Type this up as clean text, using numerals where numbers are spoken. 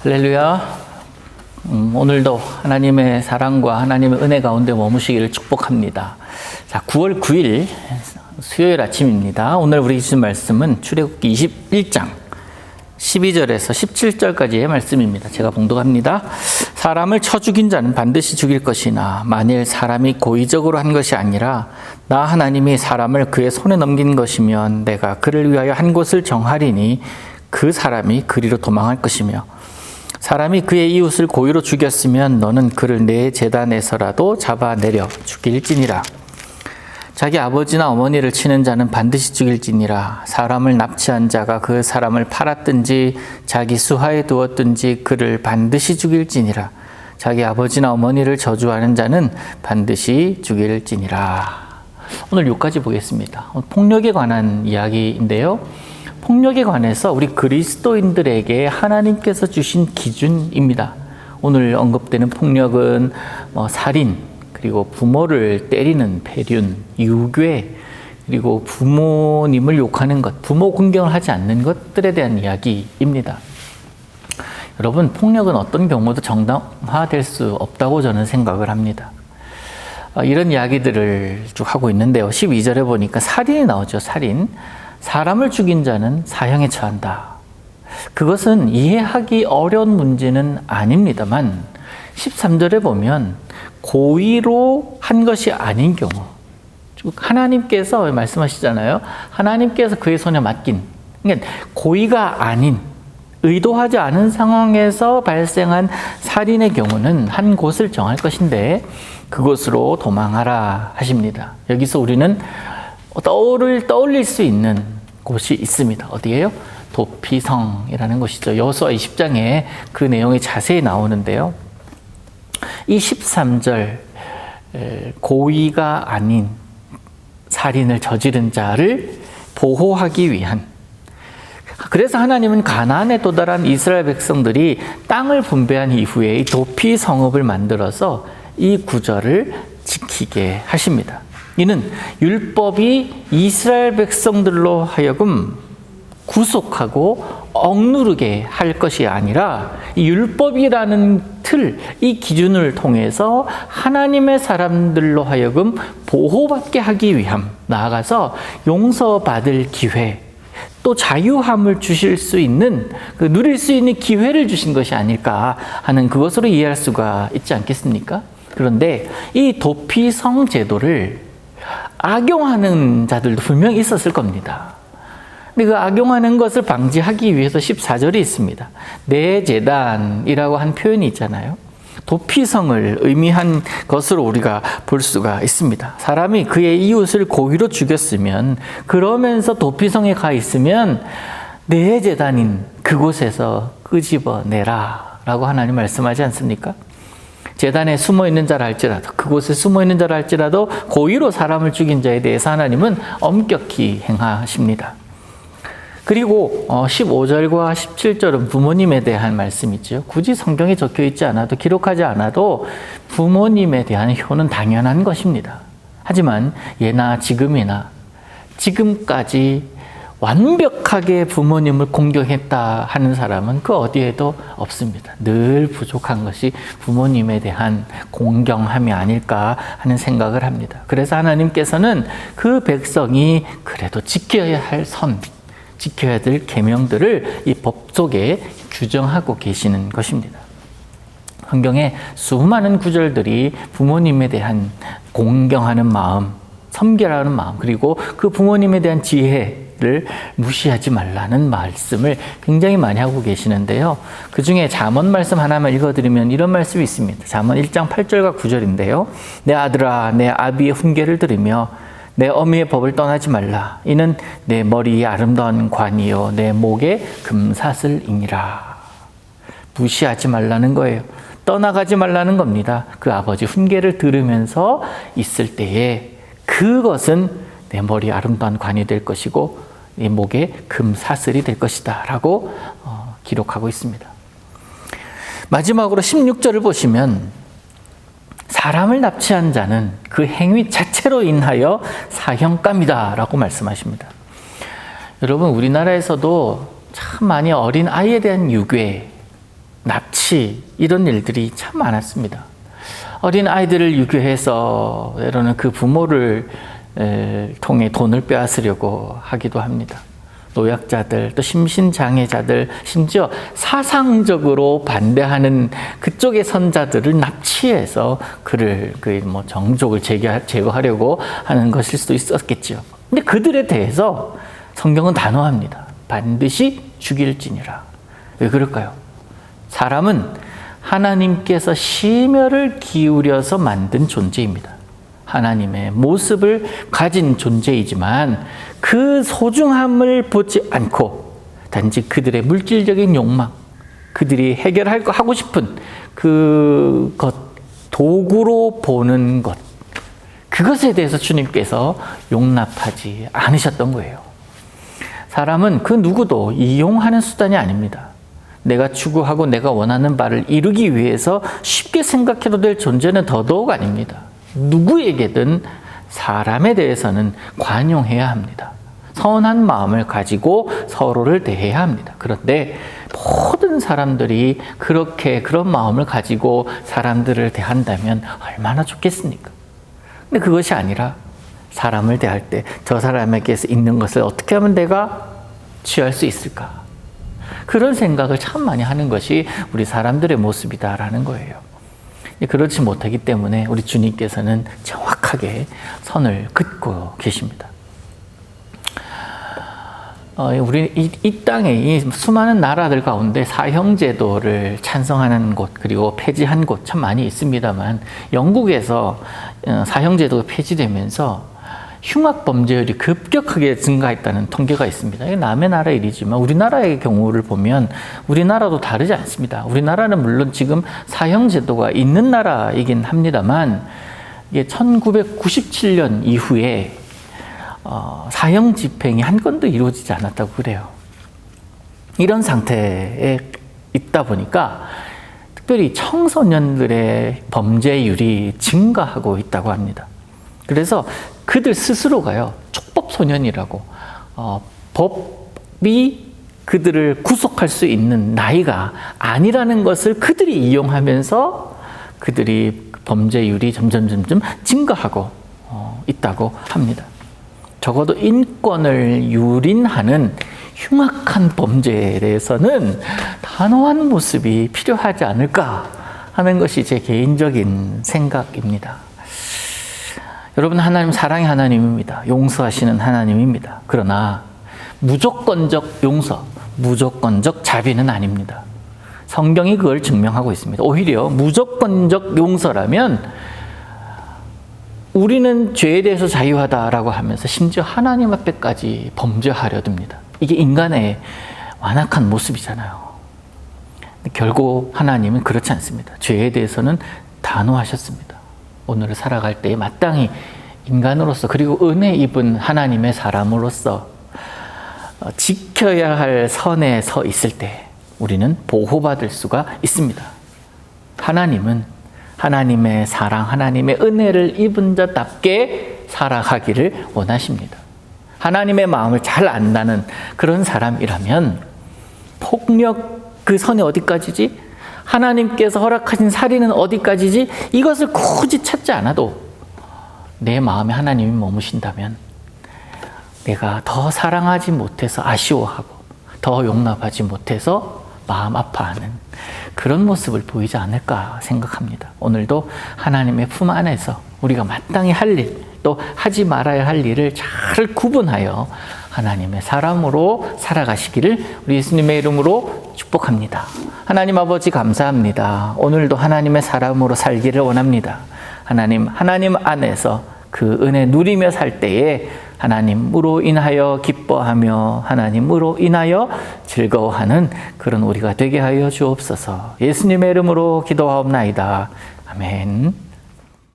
할렐루야. 오늘도 하나님의 사랑과 하나님의 은혜 가운데 머무시기를 축복합니다. 자, 9월 9일 수요일 아침입니다. 오늘 우리 주신 말씀은 출애굽기 21장 12절에서 17절까지의 말씀입니다. 제가 봉독합니다. 사람을 쳐 죽인 자는 반드시 죽일 것이나 만일 사람이 고의적으로 한 것이 아니라 나 하나님이 사람을 그의 손에 넘긴 것이면 내가 그를 위하여 한 곳을 정하리니 그 사람이 그리로 도망할 것이며 사람이 그의 이웃을 고의로 죽였으면 너는 그를 내 제단에서라도 잡아내려 죽일지니라. 자기 아버지나 어머니를 치는 자는 반드시 죽일지니라. 사람을 납치한 자가 그 사람을 팔았든지 자기 수하에 두었든지 그를 반드시 죽일지니라. 자기 아버지나 어머니를 저주하는 자는 반드시 죽일지니라. 오늘 6가지 보겠습니다. 폭력에 관한 이야기인데요. 폭력에 관해서 우리 그리스도인들에게 하나님께서 주신 기준입니다. 오늘 언급되는 폭력은 살인, 그리고 부모를 때리는 배륜, 유괴, 그리고 부모님을 욕하는 것, 부모 공경을 하지 않는 것들에 대한 이야기입니다. 여러분, 폭력은 어떤 경우도 정당화될 수 없다고 저는 생각을 합니다. 이런 이야기들을 쭉 하고 있는데요. 12절에 보니까 살인이 나오죠. 살인. 사람을 죽인 자는 사형에 처한다. 그것은 이해하기 어려운 문제는 아닙니다만 13절에 보면 고의로 한 것이 아닌 경우, 하나님께서 말씀하시잖아요. 하나님께서 그의 손에 맡긴, 그러니까 고의가 아닌, 의도하지 않은 상황에서 발생한 살인의 경우는 한 곳을 정할 것인데 그곳으로 도망하라 하십니다. 여기서 우리는 떠올릴 수 있는 곳이 있습니다. 어디예요? 도피성이라는 곳이죠. 여호수아 20장에 그 내용이 자세히 나오는데요. 이 13절 고의가 아닌 살인을 저지른 자를 보호하기 위한, 그래서 하나님은 가나안에 도달한 이스라엘 백성들이 땅을 분배한 이후에 이 도피성읍을 만들어서 이 구절을 지키게 하십니다. 이는 율법이 이스라엘 백성들로 하여금 구속하고 억누르게 할 것이 아니라 이 율법이라는 틀, 이 기준을 통해서 하나님의 사람들로 하여금 보호받게 하기 위함, 나아가서 용서받을 기회, 또 자유함을 주실 수 있는, 누릴 수 있는 기회를 주신 것이 아닐까 하는 그것으로 이해할 수가 있지 않겠습니까? 그런데 이 도피성 제도를 악용하는 자들도 분명히 있었을 겁니다. 근데 그 악용하는 것을 방지하기 위해서 14절이 있습니다. 내 제단이라고 한 표현이 있잖아요. 도피성을 의미한 것으로 우리가 볼 수가 있습니다. 사람이 그의 이웃을 고의로 죽였으면, 그러면서 도피성에 가 있으면 내 제단인 그곳에서 끄집어내라 라고 하나님 말씀하지 않습니까? 제단에 숨어 있는 자라 할지라도, 그곳에 숨어 있는 자라 할지라도 고의로 사람을 죽인 자에 대해서 하나님은 엄격히 행하십니다. 그리고 15절과 17절은 부모님에 대한 말씀이죠. 굳이 성경에 적혀 있지 않아도, 기록하지 않아도 부모님에 대한 효는 당연한 것입니다. 하지만 예나 지금이나 지금까지 완벽하게 부모님을 공경했다 하는 사람은 그 어디에도 없습니다. 늘 부족한 것이 부모님에 대한 공경함이 아닐까 하는 생각을 합니다. 그래서 하나님께서는 그 백성이 그래도 지켜야 할 선, 지켜야 될 계명들을 이 법 속에 규정하고 계시는 것입니다. 성경에 수많은 구절들이 부모님에 대한 공경하는 마음, 섬기라는 마음, 그리고 그 부모님에 대한 지혜를 무시하지 말라는 말씀을 굉장히 많이 하고 계시는데요. 그 중에 잠언 말씀 하나만 읽어드리면 이런 말씀이 있습니다. 잠언 1장 8절과 9절인데요. 내 아들아, 내 아비의 훈계를 들으며 내 어미의 법을 떠나지 말라. 이는 내 머리에 아름다운 관이요 내 목에 금사슬이니라. 무시하지 말라는 거예요. 떠나가지 말라는 겁니다. 그 아버지 훈계를 들으면서 있을 때에 그것은 내 머리에 아름다운 관이 될 것이고 내 목에 금사슬이 될 것이다 라고 기록하고 있습니다. 마지막으로 16절을 보시면 사람을 납치한 자는 그 행위 자체로 인하여 사형감이다 라고 말씀하십니다. 여러분, 우리나라에서도 참 많이 어린 아이에 대한 유괴, 납치 이런 일들이 참 많았습니다. 어린 아이들을 유교해서 때로는 그 부모를 통해 돈을 빼앗으려고 하기도 합니다. 노약자들, 또 심신장애자들, 심지어 사상적으로 반대하는 그쪽의 선자들을 납치해서 그를 정족을 제거하려고 하는 것일 수도 있었겠죠. 근데 그들에 대해서 성경은 단호합니다. 반드시 죽일지니라. 왜 그럴까요? 사람은 하나님께서 심혈을 기울여서 만든 존재입니다. 하나님의 모습을 가진 존재이지만 그 소중함을 보지 않고 단지 그들의 물질적인 욕망, 그들이 하고 싶은 그것, 도구로 보는 것, 그것에 대해서 주님께서 용납하지 않으셨던 거예요. 사람은 그 누구도 이용하는 수단이 아닙니다. 내가 추구하고 내가 원하는 바를 이루기 위해서 쉽게 생각해도 될 존재는 더더욱 아닙니다. 누구에게든 사람에 대해서는 관용해야 합니다. 선한 마음을 가지고 서로를 대해야 합니다. 그런데 모든 사람들이 그런 마음을 가지고 사람들을 대한다면 얼마나 좋겠습니까? 근데 그것이 아니라 사람을 대할 때 저 사람에게서 있는 것을 어떻게 하면 내가 취할 수 있을까? 그런 생각을 참 많이 하는 것이 우리 사람들의 모습이다라는 거예요. 그렇지 못하기 때문에 우리 주님께서는 정확하게 선을 긋고 계십니다. 우리 이 땅에 이 수많은 나라들 가운데 사형제도를 찬성하는 곳 그리고 폐지한 곳 참 많이 있습니다만 영국에서 사형제도가 폐지되면서 흉악 범죄율이 급격하게 증가했다는 통계가 있습니다. 이게 남의 나라 일이지만 우리나라의 경우를 보면 우리나라도 다르지 않습니다. 우리나라는 물론 지금 사형제도가 있는 나라이긴 합니다만 이게 1997년 이후에 사형 집행이 한 건도 이루어지지 않았다고 그래요. 이런 상태에 있다 보니까 특별히 청소년들의 범죄율이 증가하고 있다고 합니다. 그래서 그들 스스로가요, 촉법소년이라고 법이 그들을 구속할 수 있는 나이가 아니라는 것을 그들이 이용하면서 그들이 범죄율이 점점 증가하고 있다고 합니다. 적어도 인권을 유린하는 흉악한 범죄에 대해서는 단호한 모습이 필요하지 않을까 하는 것이 제 개인적인 생각입니다. 여러분, 하나님 사랑의 하나님입니다. 용서하시는 하나님입니다. 그러나 무조건적 용서, 무조건적 자비는 아닙니다. 성경이 그걸 증명하고 있습니다. 오히려 무조건적 용서라면 우리는 죄에 대해서 자유하다라고 하면서 심지어 하나님 앞에까지 범죄하려 듭니다. 이게 인간의 완악한 모습이잖아요. 결국 하나님은 그렇지 않습니다. 죄에 대해서는 단호하셨습니다. 오늘을 살아갈 때에 마땅히 인간으로서 그리고 은혜 입은 하나님의 사람으로서 지켜야 할 선에 서 있을 때 우리는 보호받을 수가 있습니다. 하나님은 하나님의 사랑, 하나님의 은혜를 입은 자답게 살아가기를 원하십니다. 하나님의 마음을 잘 안다는 그런 사람이라면 폭력 그 선이 어디까지지? 하나님께서 허락하신 살인은 어디까지지? 이것을 굳이 찾지 않아도 내 마음에 하나님이 머무신다면 내가 더 사랑하지 못해서 아쉬워하고 더 용납하지 못해서 마음 아파하는 그런 모습을 보이지 않을까 생각합니다. 오늘도 하나님의 품 안에서 우리가 마땅히 할 일, 또 하지 말아야 할 일을 잘 구분하여 하나님의 사람으로 살아가시기를 우리 예수님의 이름으로 축복합니다. 하나님 아버지 감사합니다. 오늘도 하나님의 사람으로 살기를 원합니다. 하나님 안에서 그 은혜 누리며 살 때에 하나님으로 인하여 기뻐하며 하나님으로 인하여 즐거워하는 그런 우리가 되게 하여 주옵소서. 예수님의 이름으로 기도하옵나이다. 아멘.